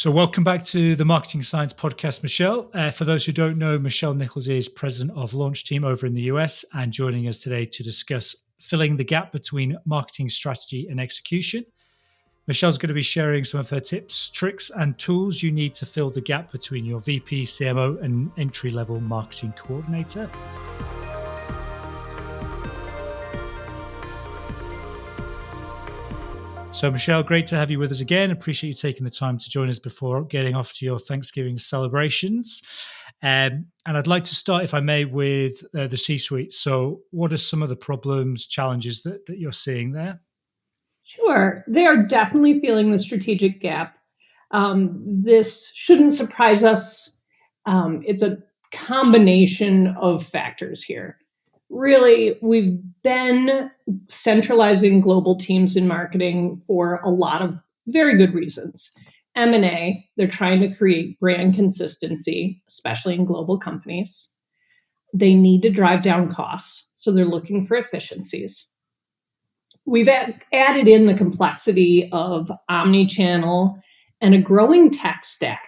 So, welcome back to the Marketing Science Podcast, Michelle. For those who don't know, Michele Nichols is president of LaunchTeam over in the US and joining us today to discuss filling the gap between marketing strategy and execution. Michelle's going to be sharing some of her tips, tricks, and tools you need to fill the gap between your VP, CMO, and entry-level marketing coordinator. So, Michele, great to have you with us again. Appreciate you taking the time to join us before getting off to your Thanksgiving celebrations. And I'd like to start, if I may, with the C-suite. So what are some of the problems, challenges that you're seeing there? Sure. They are definitely feeling the strategic gap. This shouldn't surprise us. It's a combination of factors here. Really, we've been centralizing global teams in marketing for a lot of very good reasons. M&A, they're trying to create brand consistency, especially in global companies. They need to drive down costs, so they're looking for efficiencies. We've added in the complexity of omni-channel and a growing tech stack.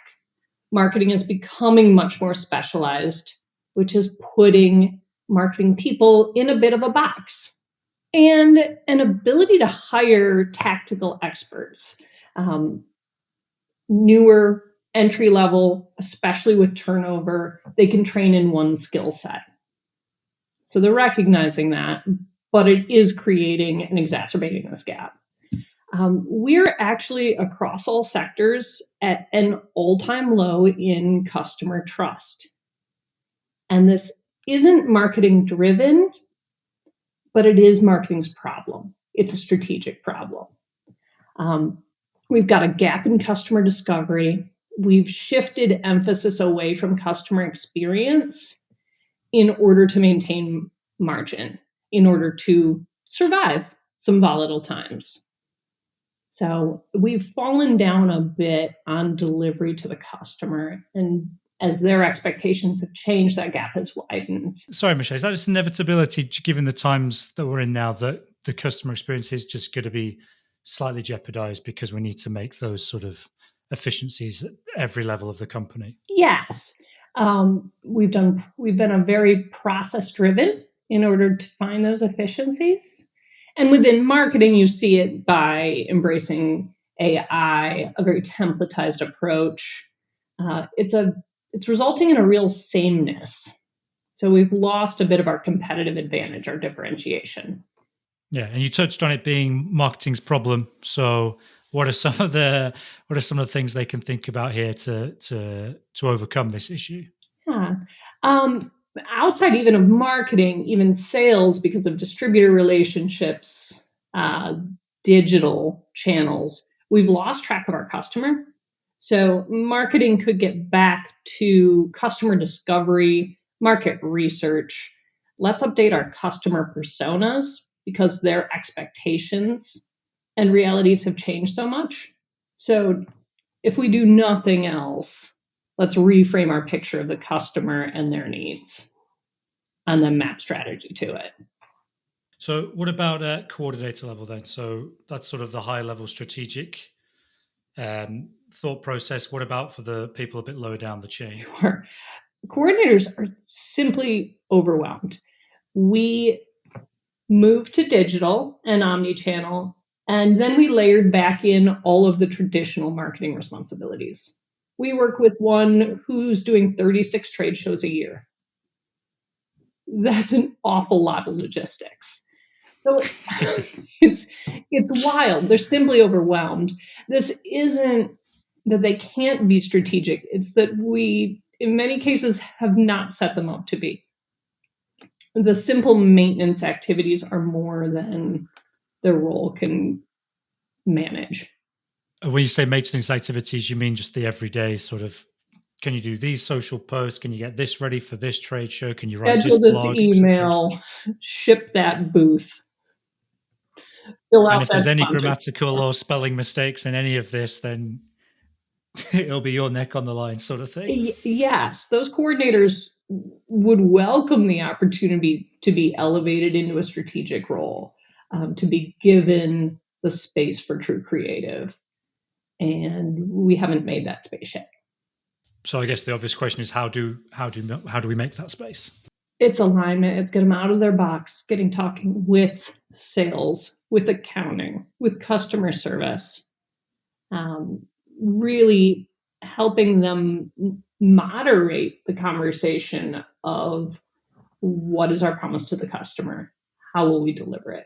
Marketing is becoming much more specialized, which is putting marketing people in a bit of a box. And an ability to hire tactical experts, newer, entry level, especially with turnover, they can train in one skill set. So they're recognizing that, but it is creating and exacerbating this gap. We're actually across all sectors at an all-time low in customer trust. And this isn't marketing driven, but it is marketing's problem. It's a strategic problem. We've got a gap in customer discovery. We've shifted emphasis away from customer experience in order to maintain margin, in order to survive some volatile times. So we've fallen down a bit on delivery to the customer. And as their expectations have changed, that gap has widened. Sorry, Michele, is that just inevitability, given the times that we're in now, that the customer experience is just going to be slightly jeopardized because we need to make those sort of efficiencies at every level of the company? Yes. We've been a very process driven in order to find those efficiencies. And within marketing, you see it by embracing AI, a very templatized approach. It's resulting in a real sameness. So we've lost a bit of our competitive advantage, our differentiation. Yeah, and you touched on it being marketing's problem. So what are some of the things they can think about here to overcome this issue? Yeah. Outside even of marketing, even sales, because of distributor relationships, digital channels, we've lost track of our customer. So marketing could get back to customer discovery, market research. Let's update our customer personas because their expectations and realities have changed so much. So if we do nothing else, let's reframe our picture of the customer and their needs and then map strategy to it. So what about at coordinator level then? So that's sort of the high level strategic thought process. What about for the people a bit lower down the chain? Sure. Coordinators are simply overwhelmed. We moved to digital and omni-channel, and then we layered back in all of the traditional marketing responsibilities. We work with one who's doing 36 trade shows a year. That's an awful lot of logistics. So it's wild. They're simply overwhelmed. This isn't that they can't be strategic. It's that we, in many cases, have not set them up to be. The simple maintenance activities are more than their role can manage. When you say maintenance activities, you mean just the everyday sort of, can you do these social posts? Can you get this ready for this trade show? Can you write Schedule this this blog, email, ship that booth, fill out and if there's that any sponsor. grammatical or spelling mistakes in any of this, then it'll be your neck on the line sort of thing. Yes, those coordinators would welcome the opportunity to be elevated into a strategic role, to be given the space for true creative. and we haven't made that space yet. So I guess the obvious question is how do we make that space? It's alignment. It's get them out of their box, talking with sales, with accounting, with customer service, really helping them moderate the conversation of what is our promise to the customer? How will we deliver it?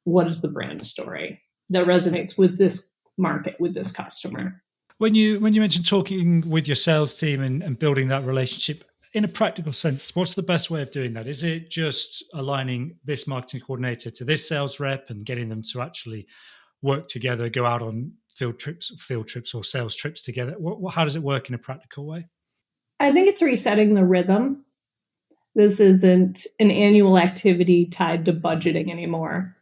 What is the brand story that resonates with this market, with this customer? When you mentioned talking with your sales team and building that relationship in a practical sense, what's the best way of doing that? Is it just aligning this marketing coordinator to this sales rep and getting them to actually work together, go out on field trips or sales trips together? How does it work in a practical way? I think it's resetting the rhythm. This isn't an annual activity tied to budgeting anymore.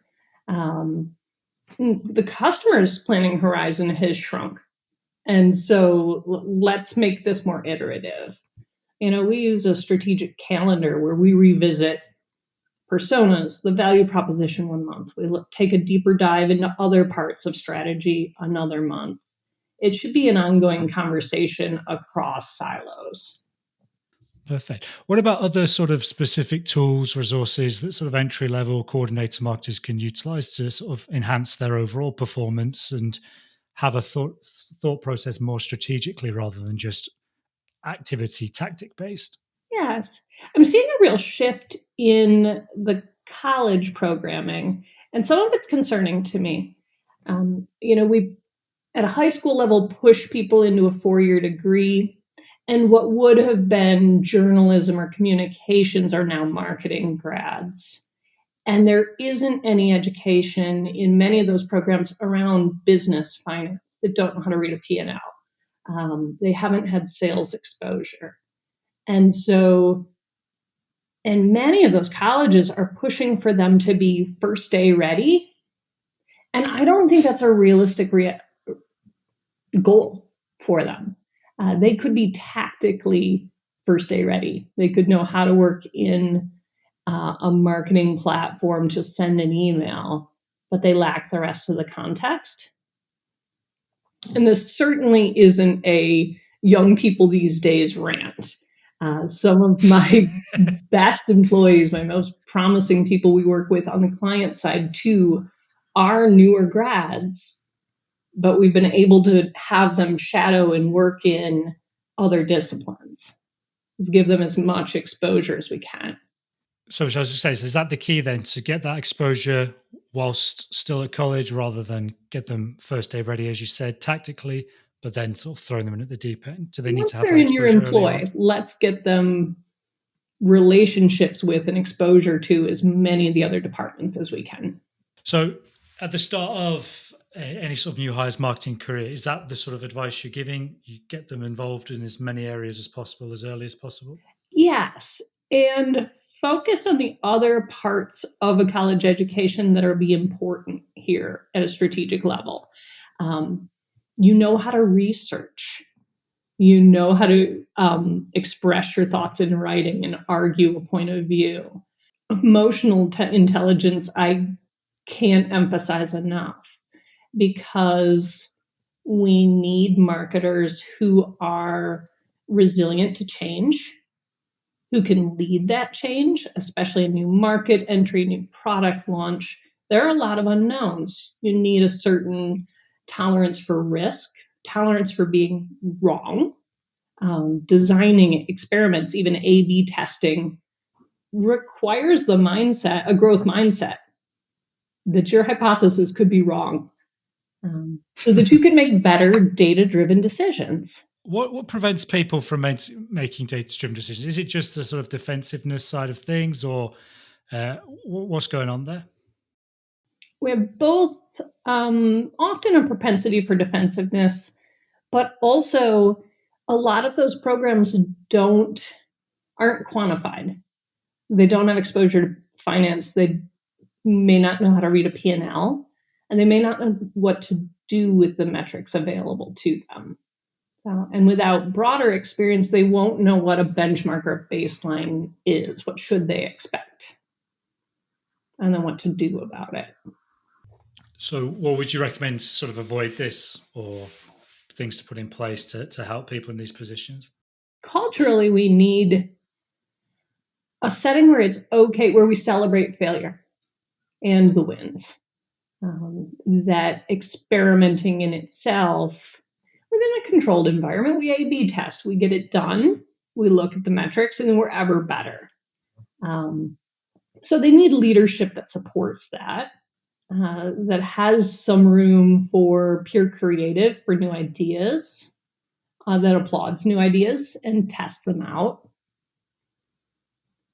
The customer's planning horizon has shrunk. And so let's make this more iterative. We use a strategic calendar where we revisit personas, the value proposition one month. We take a deeper dive into other parts of strategy another month. It should be an ongoing conversation across silos. Perfect. What about other sort of specific tools, resources that sort of entry level coordinator marketers can utilize to sort of enhance their overall performance and have a thought process more strategically rather than just activity tactic based? Yes. I'm seeing a real shift in the college programming, and some of it's concerning to me. We at a high school level push people into a 4-year degree, and what would have been journalism or communications are now marketing grads. And there isn't any education in many of those programs around business finance that don't know how to read a P&L. They haven't had sales exposure. And so, and many of those colleges are pushing for them to be first day ready. And I don't think that's a realistic goal for them. They could be tactically first day ready. They could know how to work in a marketing platform to send an email, but they lack the rest of the context. And this certainly isn't a young people these days rant. Some of my best employees, my most promising people we work with on the client side too, are newer grads, but we've been able to have them shadow and work in other disciplines, give them as much exposure as we can. So, as I was just saying, is that the key then to get that exposure whilst still at college rather than get them first day ready, as you said, tactically, but then sort of throwing them in at the deep end? Do they need Once to have they're that in your exposure early employ, on? let's get them relationships with and exposure to as many of the other departments as we can. So, at the start of any sort of new hires marketing career, is that the sort of advice you're giving? You get them involved in as many areas as possible, as early as possible? Yes, and focus on the other parts of a college education that are be important here at a strategic level. You know how to research. You know how to express your thoughts in writing and argue a point of view. Emotional intelligence, I can't emphasize enough because we need marketers who are resilient to change, who can lead that change, especially a new market entry, new product launch. There are a lot of unknowns. You need a certain tolerance for risk, tolerance for being wrong. Designing experiments, even A/B testing, requires the mindset, a growth mindset, that your hypothesis could be wrong, so that you can make better data-driven decisions. What prevents people from making data-driven decisions? Is it just the sort of defensiveness side of things, or what's going on there? We have both often a propensity for defensiveness, but also a lot of those programs aren't quantified. They don't have exposure to finance. They may not know how to read a P&L, and they may not know what to do with the metrics available to them. And without broader experience, they won't know what a benchmark or baseline is. What should they expect? And then what to do about it. So, what would you recommend to sort of avoid this, or things to put in place to help people in these positions? Culturally, we need a setting where it's okay, where we celebrate failure and the wins. That experimenting in itself, within a controlled environment, we A/B test, we get it done, we look at the metrics, and we're ever better. So they need leadership that supports that, that has some room for pure creative, for new ideas, that applauds new ideas and tests them out,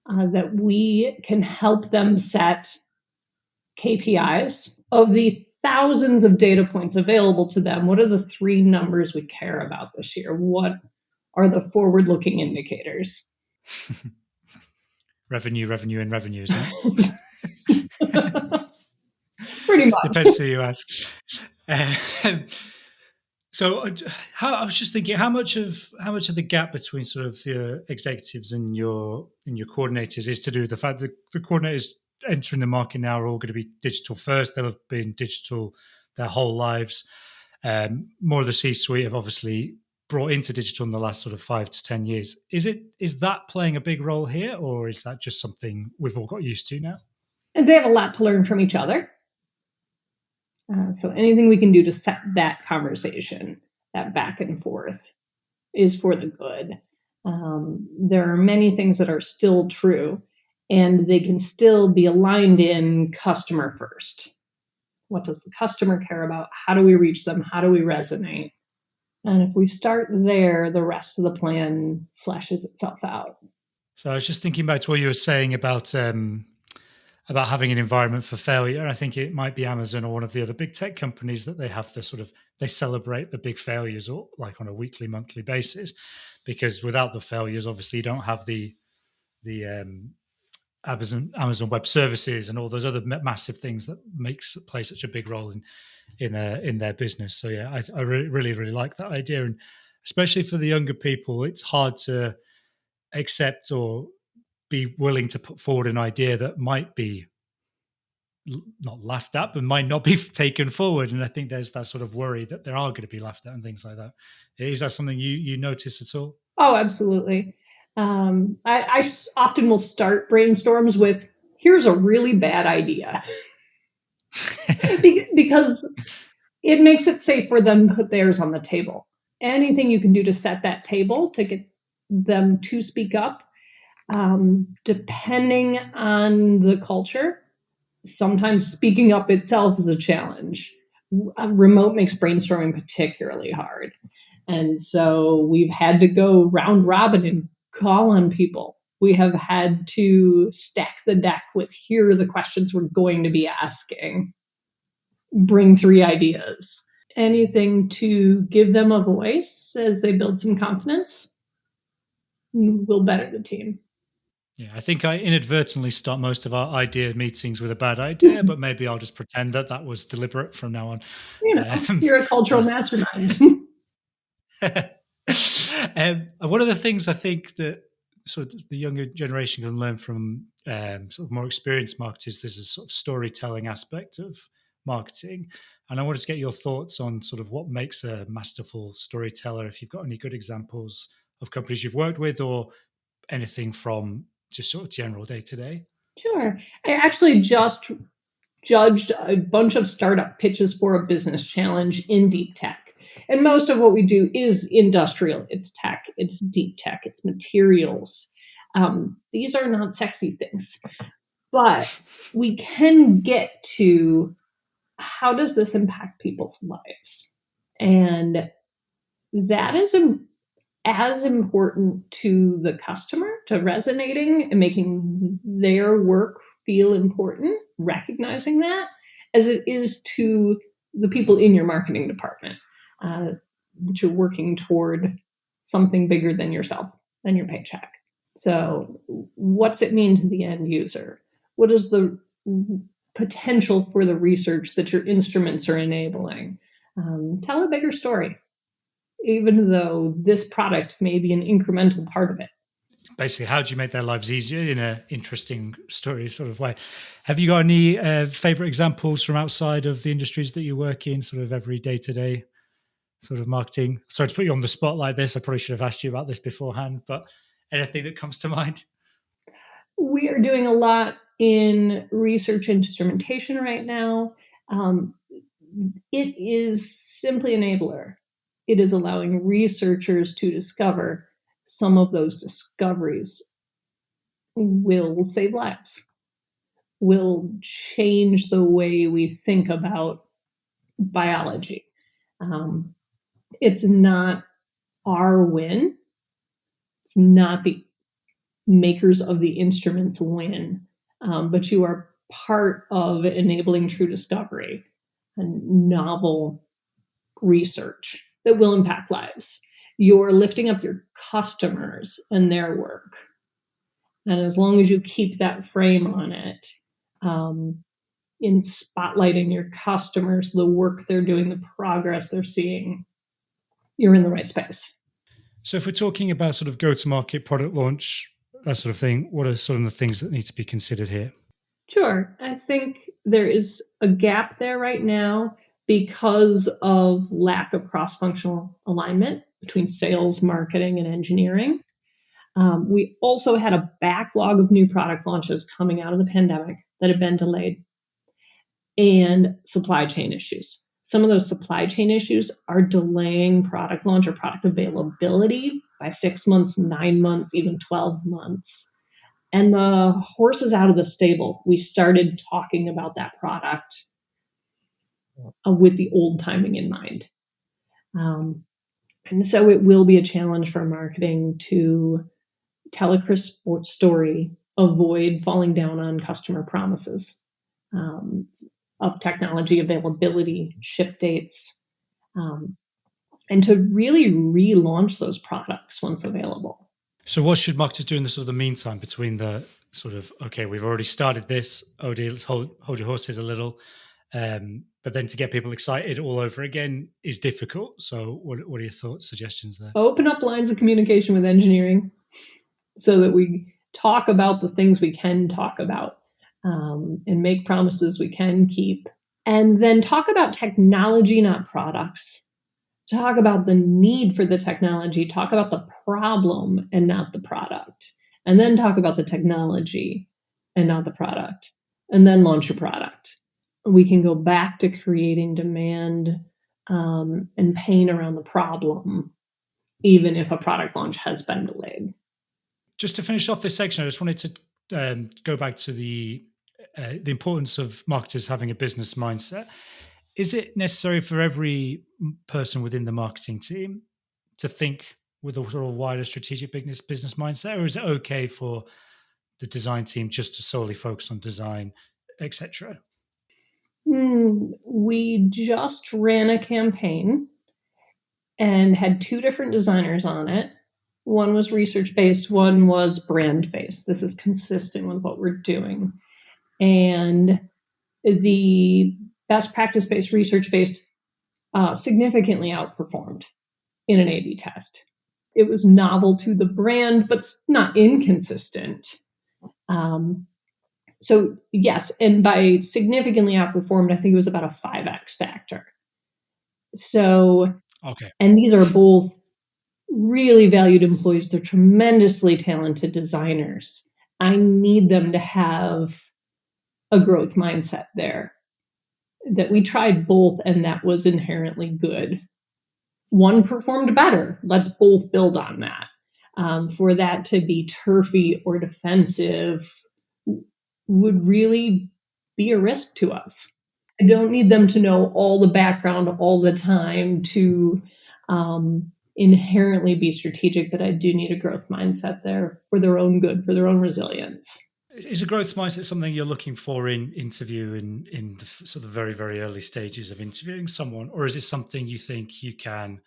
that we can help them set KPIs of the thousands of data points available to them. What are the 3 numbers we care about this year? What are the forward-looking indicators? Revenue, and revenue, isn't it? Pretty much. Depends who you ask. So, I was just thinking, how much of the gap between sort of the executives and your coordinators is to do with the fact that the coordinators entering the market now are all going to be digital first. They'll have been digital their whole lives. More of the C-suite have obviously brought into digital in the last sort of 5 to 10 years. Is that playing a big role here, or is that just something we've all got used to now? And they have a lot to learn from each other. So anything we can do to set that conversation, that back and forth, is for the good. There are many things that are still true, and they can still be aligned in customer first. What does the customer care about? How do we reach them? How do we resonate? And if we start there, the rest of the plan fleshes itself out. So I was just thinking back to what you were saying about having an environment for failure. I think it might be Amazon or one of the other big tech companies that they have the sort of, they celebrate the big failures, or like on a weekly, monthly basis, because without the failures, obviously you don't have the Amazon Web Services and all those other massive things that play such a big role in their business. So yeah, I really like that idea, and especially for the younger people, it's hard to accept or be willing to put forward an idea that might be not laughed at, but might not be taken forward. And I think there's that sort of worry that there are going to be laughed at and things like that. Is that something you notice at all? Oh, absolutely. I often will start brainstorms with, here's a really bad idea. Because it makes it safe for them to put theirs on the table. Anything you can do to set that table to get them to speak up, depending on the culture, sometimes speaking up itself is a challenge. Remote makes brainstorming particularly hard. And so we've had to go round robin and call on people. We have had to stack the deck with, here are the questions we're going to be asking. Bring 3 ideas. Anything to give them a voice as they build some confidence will better the team. Yeah, I think I inadvertently start most of our idea meetings with a bad idea, but maybe I'll just pretend that was deliberate from now on. You're a cultural mastermind. One of the things I think that sort of the younger generation can learn from sort of more experienced marketers, there's a sort of storytelling aspect of marketing. And I wanted to get your thoughts on sort of what makes a masterful storyteller, if you've got any good examples of companies you've worked with, or anything from just sort of general day to day. Sure. I actually just judged a bunch of startup pitches for a business challenge in deep tech. And most of what we do is industrial. It's tech, it's deep tech, it's materials. These are not sexy things, but we can get to, how does this impact people's lives? And that is as important to the customer, to resonating and making their work feel important, recognizing that, as it is to the people in your marketing department, that you're working toward something bigger than yourself, than your paycheck. So what's it mean to the end user? What is the potential for the research that your instruments are enabling? Tell a bigger story, even though this product may be an incremental part of it. Basically, how do you make their lives easier in an interesting story sort of way? Have you got any favorite examples from outside of the industries that you work in, sort of every day-to-day sort of marketing? Sorry to put you on the spot like this. I probably should have asked you about this beforehand, but anything that comes to mind? We are doing a lot in research instrumentation right now. It is simply enabler. It is allowing researchers to discover some of those discoveries will save lives, will change the way we think about biology. It's not our win, it's not the makers of the instruments win, but you are part of enabling true discovery and novel research that will impact lives. You're lifting up your customers and their work. And as long as you keep that frame on it, in spotlighting your customers, the work they're doing, the progress they're seeing, you're in the right space. So if we're talking about sort of go-to-market, product launch, that sort of thing, what are sort of the things that need to be considered here? Sure. I think there is a gap there right now because of lack of cross-functional alignment between sales, marketing, and engineering. We also had a backlog of new product launches coming out of the pandemic that had been delayed, and supply chain issues. Some of those supply chain issues are delaying product launch or product availability by 6 months, 9 months, even 12 months. And the horse is out of the stable. We started talking about that product with the old timing in mind. And so it will be a challenge for marketing to tell a crisp story, avoid falling down on customer promises of technology availability, ship dates, and to really relaunch those products once available. So what should marketers do in the sort of the meantime between the sort of, okay, we've already started this, oh dear, let's hold your horses a little. But then to get people excited all over again is difficult. So what are your thoughts, suggestions there? Open up lines of communication with engineering so that we talk about the things we can talk about, and make promises we can keep. And then talk about technology, not products. Talk about the need for the technology, talk about the problem and not the product. And then talk about the technology and not the product. And then launch your product. We can go back to creating demand and pain around the problem, even if a product launch has been delayed. Just to finish off this section, I just wanted to go back to the importance of marketers having a business mindset. Is it necessary for every person within the marketing team to think with a sort of wider strategic business mindset, or is it okay for the design team just to solely focus on design, etc.? We just ran a campaign and had 2 different designers on it. One was research-based, one was brand-based. This is consistent with what we're doing. And the best practice-based, research-based significantly outperformed in an A/B test. It was novel to the brand, but not inconsistent. So yes, and by significantly outperformed, I think it was about a 5x factor. So, Okay. and these are both really valued employees. They're tremendously talented designers. I need them to have a growth mindset there. That we tried both, and that was inherently good. One performed better. Let's both build on that. For that to be turfy or defensive would really be a risk to us. I don't need them to know all the background all the time to inherently be strategic, but I do need a growth mindset there for their own good, for their own resilience. Is a growth mindset something you're looking for in interview in the sort of very, very early stages of interviewing someone, or is it something you think you can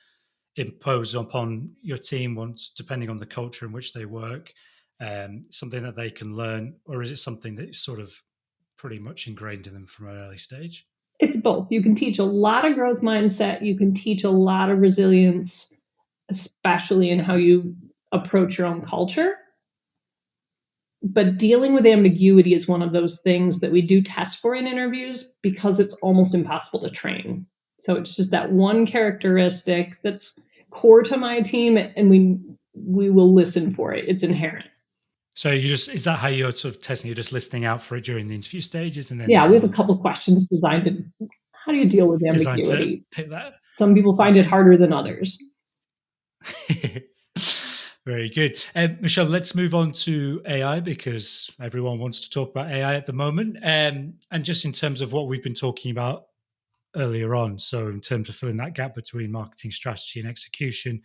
impose upon your team once, depending on the culture in which they work, something that they can learn, or is it something that's sort of pretty much ingrained in them from an early stage? It's both. You can teach a lot of growth mindset. You can teach a lot of resilience, especially in how you approach your own culture. But dealing with ambiguity is one of those things that we do test for in interviews because it's almost impossible to train. So it's just that one characteristic that's core to my team, and we will listen for it. It's inherent. So is that how you're sort of testing? You're just listening out for it during the interview stages, and then Yeah, we have a couple of questions designed to how do you deal with designed to ambiguity? pick that. Some people find it harder than others. Very good. Michelle, let's move on to AI because everyone wants to talk about AI at the moment. And just in terms of what we've been talking about earlier on, so in terms of filling that gap between marketing strategy and execution,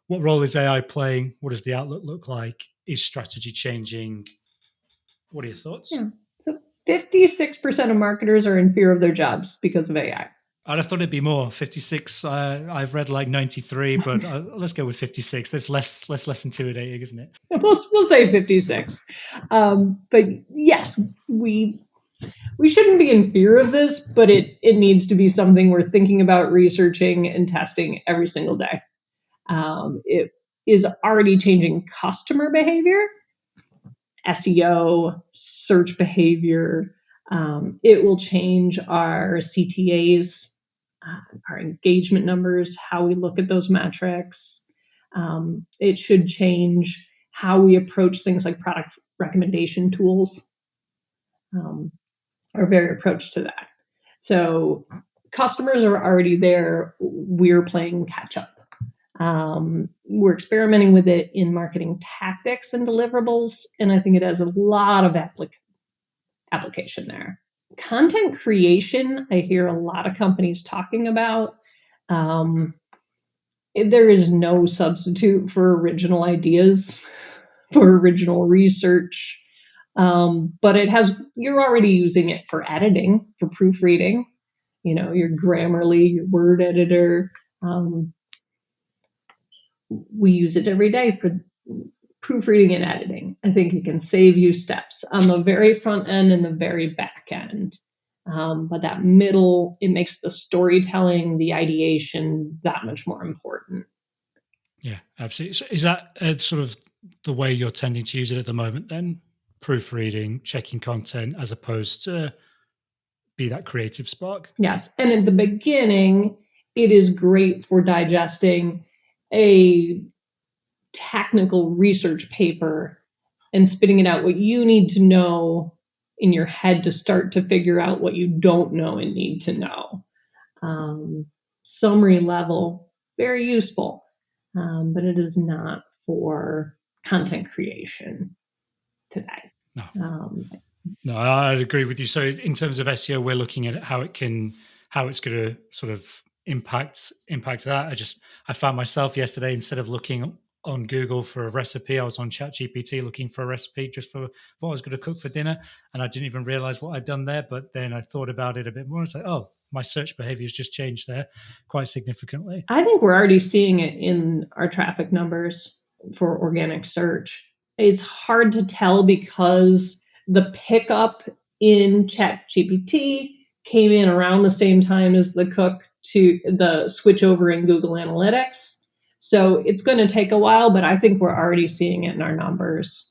what role is AI playing? What does the outlook look like? Is strategy changing? What are your thoughts? Yeah. So 56% of marketers are in fear of their jobs because of AI. I'd have thought it'd be more. 56. I've read like 93, but let's go with 56. That's less intimidating, isn't it? We'll say 56. But yes, we shouldn't be in fear of this, but it needs to be something we're thinking about, researching, and testing every single day. It is already changing customer behavior, SEO, search behavior. It will change our CTAs, our engagement numbers, how we look at those metrics. It should change how we approach things like product recommendation tools, our very approach to that. So customers are already there. We're playing catch up. We're experimenting with it in marketing tactics and deliverables, and I think it has a lot of application there. Content creation, I hear a lot of companies talking about. There is no substitute for original ideas, for original research, but you're already using it for editing, for proofreading, your Grammarly, your word editor. We use it every day for proofreading and editing. I think it can save you steps on the very front end and the very back end. But that middle, it makes the storytelling, the ideation that much more important. Yeah, absolutely. So is that sort of the way you're tending to use it at the moment then? Proofreading, checking content, as opposed to be that creative spark? Yes. And in the beginning, it is great for digesting a technical research paper and spitting it out what you need to know in your head to start to figure out what you don't know and need to know. Summary level, very useful, but it is not for content creation today. No, I'd agree with you. So in terms of SEO, we're looking at how it's going to sort of impact that. I found myself yesterday, instead of looking on Google for a recipe, I was on ChatGPT looking for a recipe just for what I was going to cook for dinner, and I didn't even realize what I'd done there. But then I thought about it a bit more. It's like, oh, my search behavior has just changed there quite significantly. I think we're already seeing it in our traffic numbers for organic search. It's hard to tell because the pickup in ChatGPT came in around the same time as the switch over in Google Analytics. So it's going to take a while, but I think we're already seeing it in our numbers.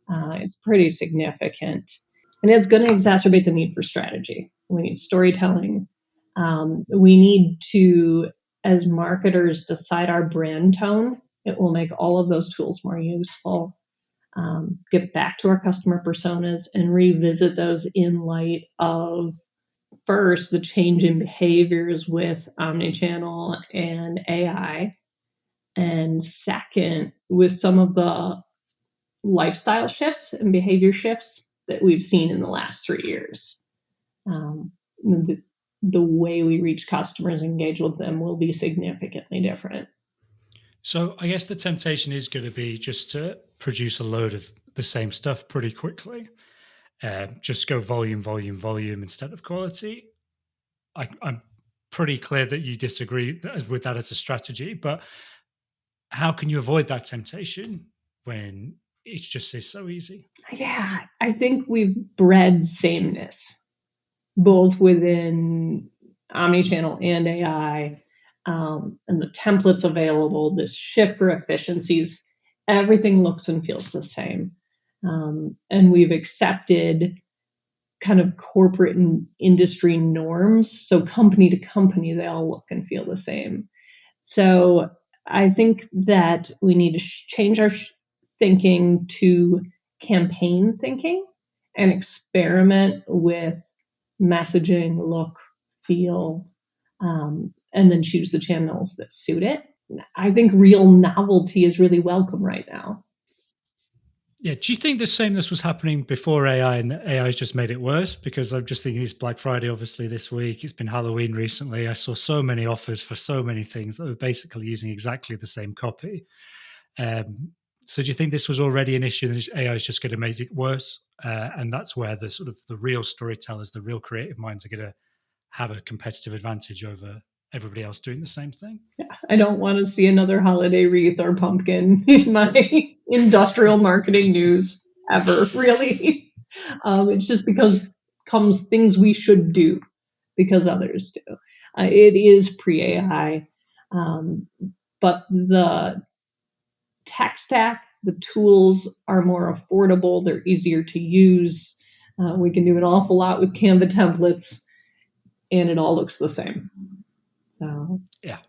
It's pretty significant. And it's going to exacerbate the need for strategy. We need storytelling. We need to, as marketers, decide our brand tone. It will make all of those tools more useful. Get back to our customer personas and revisit those in light of, first, the change in behaviors with omnichannel and AI, and second, with some of the lifestyle shifts and behavior shifts that we've seen in the last 3 years. The way we reach customers, engage with them, will be significantly different. So I guess the temptation is going to be just to produce a load of the same stuff pretty quickly. Just go volume instead of quality. I'm pretty clear that you disagree with that as a strategy, but how can you avoid that temptation when it just is so easy? Yeah, I think we've bred sameness, both within omnichannel and AI, and the templates available, this shift for efficiencies, everything looks and feels the same. And we've accepted kind of corporate and industry norms. So company to company, they all look and feel the same. So I think that we need to change our thinking to campaign thinking and experiment with messaging, look, feel, and then choose the channels that suit it. I think real novelty is really welcome right now. Yeah. Do you think the same this was happening before AI and AI has just made it worse? Because I'm just thinking it's Black Friday, obviously, this week. It's been Halloween recently. I saw so many offers for so many things that were basically using exactly the same copy. So do you think this was already an issue and AI is just going to make it worse? And that's where the sort of the real storytellers, the real creative minds are going to have a competitive advantage over everybody else doing the same thing? I don't want to see another holiday wreath or pumpkin in my industrial marketing news ever, really. It's just because comes things we should do because others do. It is pre AI, but the tech stack, the tools are more affordable, they're easier to use. We can do an awful lot with Canva templates, and it all looks the same. So, Yeah.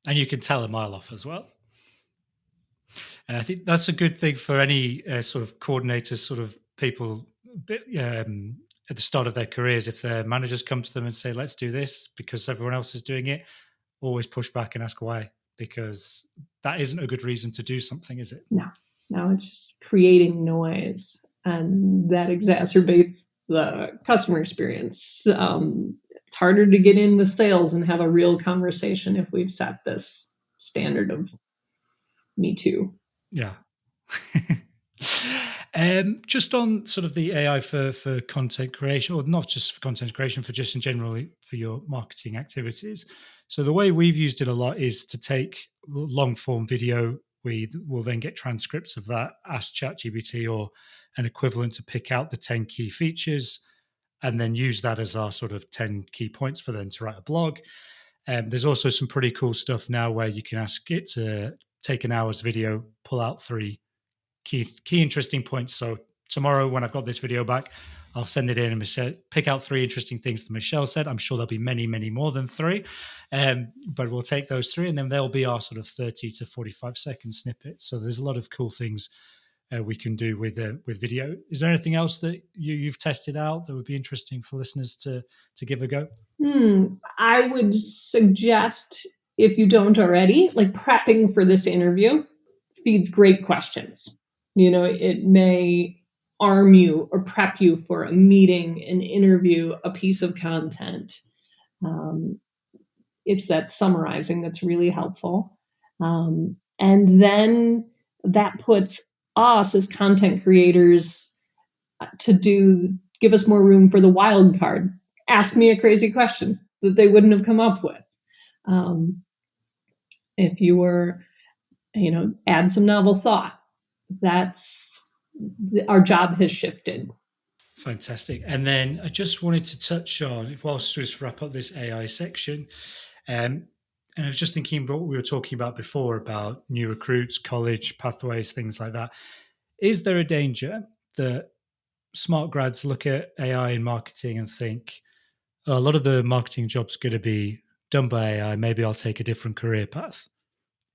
And you can tell a mile off as well. And I think that's a good thing for any sort of coordinators, sort of people at the start of their careers. If their managers come to them and say, let's do this because everyone else is doing it, always push back and ask why, because that isn't a good reason to do something, is it? no, it's just creating noise, and that exacerbates the customer experience. It's harder to get in with sales and have a real conversation if we've set this standard of me too. Yeah. Just on sort of the AI for content creation, or not just for content creation, for just in general for your marketing activities. So the way we've used it a lot is to take long form video. We will then get transcripts of that, ask ChatGPT or an equivalent to pick out the 10 key features, and then use that as our sort of 10 key points for them to write a blog. There's also some pretty cool stuff now where you can ask it to take an hour's video, pull out three key interesting points. So tomorrow, when I've got this video back, I'll send it in and pick out three interesting things that Michele said. I'm sure there'll be many, many more than three, but we'll take those three, and then they'll be our sort of 30 to 45-second snippets. So there's a lot of cool things we can do with video. Is there anything else that you've tested out that would be interesting for listeners to give a go? I would suggest, if you don't already, like prepping for this interview feeds great questions. It may arm you or prep you for a meeting, an interview, a piece of content. It's that summarizing that's really helpful. And then that puts us as content creators to give us more room for the wild card. Ask me a crazy question that they wouldn't have come up with. If you were, add some novel thought. That's our job has shifted. Fantastic. And then I just wanted to touch on, whilst we just wrap up this AI section, and I was just thinking about what we were talking about before about new recruits, college pathways, things like that. Is there a danger that smart grads look at AI in marketing and think, oh, a lot of the marketing jobs going to be done by AI, maybe I'll take a different career path?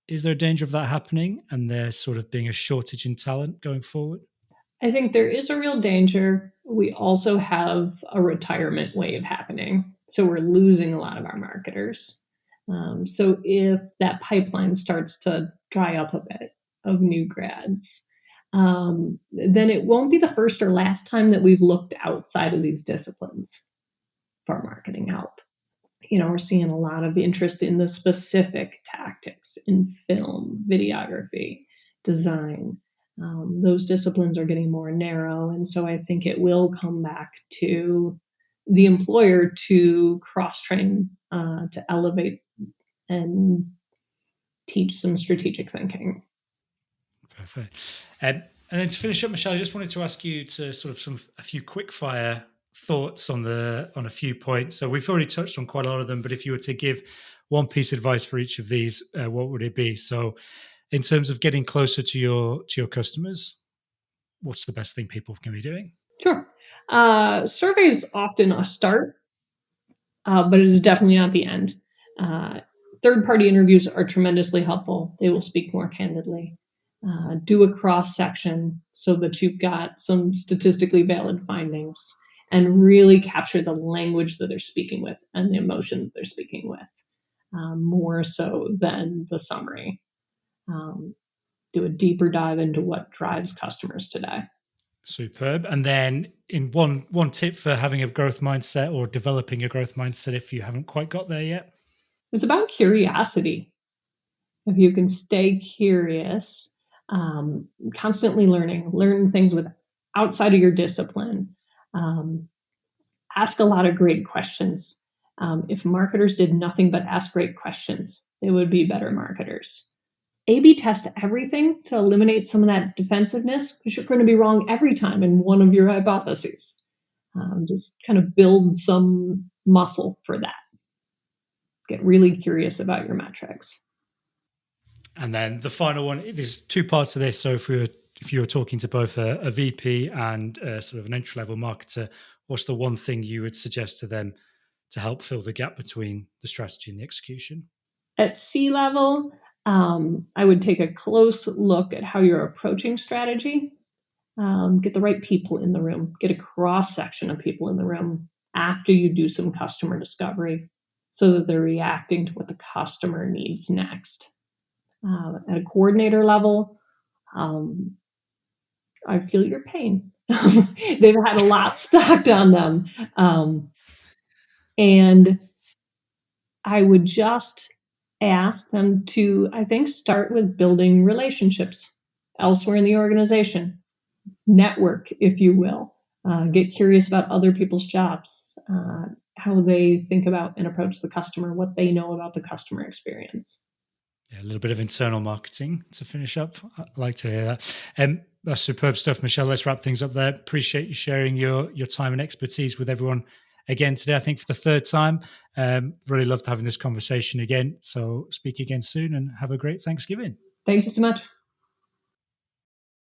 Is there a danger of that happening and there sort of being a shortage in talent going forward? I think there is a real danger. We also have a retirement wave happening. So we're losing a lot of our marketers. So if that pipeline starts to dry up a bit of new grads, then it won't be the first or last time that we've looked outside of these disciplines for marketing help. We're seeing a lot of interest in the specific tactics in film, videography, design. Those disciplines are getting more narrow. And so I think it will come back to the employer to cross-train, to elevate and teach some strategic thinking. Perfect. And then to finish up, Michele, I just wanted to ask you to sort of a few quick fire thoughts on a few points. So we've already touched on quite a lot of them, but if you were to give one piece of advice for each of these, what would it be? So in terms of getting closer to your customers, what's the best thing people can be doing? Sure. Surveys often a start, but it is definitely not the end. Third-party interviews are tremendously helpful. They will speak more candidly. Do a cross-section so that you've got some statistically valid findings, and really capture the language that they're speaking with and the emotion that they're speaking with, more so than the summary. Do a deeper dive into what drives customers today. Superb. And then in one tip for having a growth mindset or developing a growth mindset if you haven't quite got there yet. It's about curiosity. If you can stay curious, constantly learn things with outside of your discipline, ask a lot of great questions. If marketers did nothing but ask great questions, they would be better marketers. A/B test everything to eliminate some of that defensiveness, because you're going to be wrong every time in one of your hypotheses. Just kind of build some muscle for that. Get really curious about your metrics. And then the final one, there's two parts of this. So if you were talking to both a VP and sort of an entry level marketer, what's the one thing you would suggest to them to help fill the gap between the strategy and the execution? At C-level, I would take a close look at how you're approaching strategy. Get the right people in the room. Get a cross section of people in the room after you do some customer discovery, so that they're reacting to what the customer needs next. At a coordinator level, I feel your pain. They've had a lot stacked on them. And I would just ask them to, I think, start with building relationships elsewhere in the organization. Network, if you will. Get curious about other people's jobs, how they think about and approach the customer, what they know about the customer experience. Yeah, a little bit of internal marketing to finish up. I like to hear that. That's superb stuff, Michele. Let's wrap things up there. Appreciate you sharing your time and expertise with everyone again today. I think for the third time. Really loved having this conversation again. So speak again soon and have a great Thanksgiving. Thank you so much.